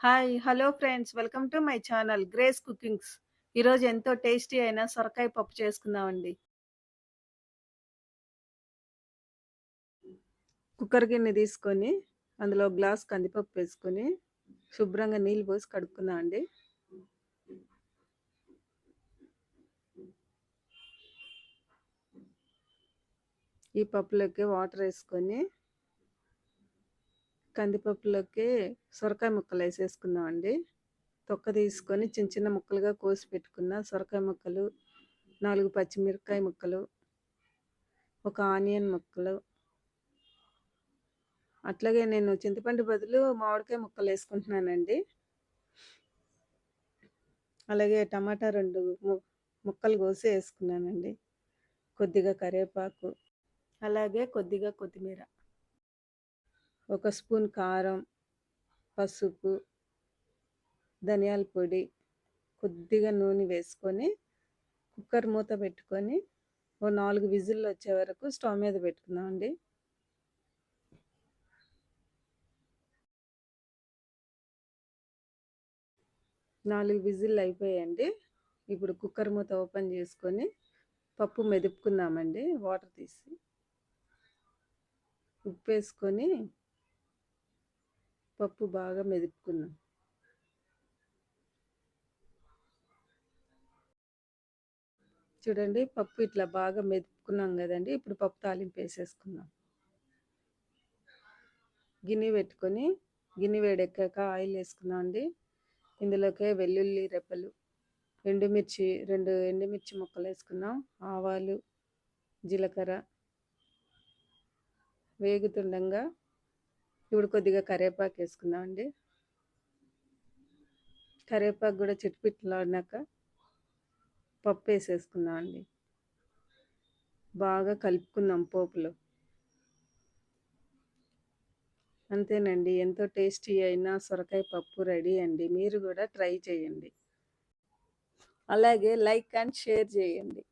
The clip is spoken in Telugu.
Hi! Hello friends. Welcome to my channel grace cookings. ఈరోజు ఎంతో టేస్టీ అయిన సొరకాయ పప్పు చేసుకుందామండి. కుక్కర్ గిన్నె తీసుకొని అందులో గ్లాస్ కందిపప్పు వేసుకొని శుభ్రంగా నీళ్ళు పోసి కడుక్కుందామండి. ఈ పప్పులోకి వాటర్ వేసుకొని కందిపప్పులోకి సొరకాయ ముక్కలు వేసేసుకుందామండి. తొక్క తీసుకొని చిన్న చిన్న ముక్కలుగా కోసి పెట్టుకున్న సొరకాయ ముక్కలు, 4 పచ్చిమిరపకాయ ముక్కలు, ఒక ఆనియన్ ముక్కలు, అట్లాగే నేను చింతపండు బదులు మామిడికాయ ముక్కలు వేసుకుంటున్నానండి. అలాగే టమాటా 2 ముక్కలు కోసి వేసుకున్నానండి. కొద్దిగా కరివేపాకు, అలాగే కొద్దిగా కొత్తిమీర, 1 స్పూన్ కారం, పసుపు, ధనియాల పొడి, కొద్దిగా నూనె వేసుకొని కుక్కర్ మూత పెట్టుకొని ఓ 4 విజిల్లు వచ్చే వరకు స్టవ్ మీద పెట్టుకుందామండి. నాలుగు విజిల్లు అయిపోయాయండి. ఇప్పుడు కుక్కర్ మూత ఓపెన్ చేసుకొని పప్పు మెదుపుకుందామండి. వాటర్ తీసి ఉప్పు వేసుకొని పప్పు బాగా మెదుపుకుందాం. చూడండి, పప్పు ఇట్లా బాగా మెదుపుకున్నాం కదండి. ఇప్పుడు పప్పు తాలింపు వేసేసుకుందాం. గిన్నె పెట్టుకొని గిన్నె వేడెక్కాక ఆయిల్ వేసుకుందాం అండి. ఇందులోకి వెల్లుల్లి రెప్పలు, ఎండుమిర్చి 2 ఎండుమిర్చి ముక్కలు వేసుకుందాం. ఆవాలు, జీలకర్ర వేగుతుండగా ఇప్పుడు కొద్దిగా కరివేపాకు వేసుకుందాం అండి. కరివేపాకు కూడా చిట్పిట్లాడినాక పప్పు వేసేసుకుందాం అండి. బాగా కలుపుకుందాం పోపులో. అంతేనండి, ఎంతో టేస్టీ అయిన సొరకాయ పప్పు రెడీ అండి. మీరు కూడా ట్రై చేయండి. అలాగే లైక్ అండ్ షేర్ చేయండి.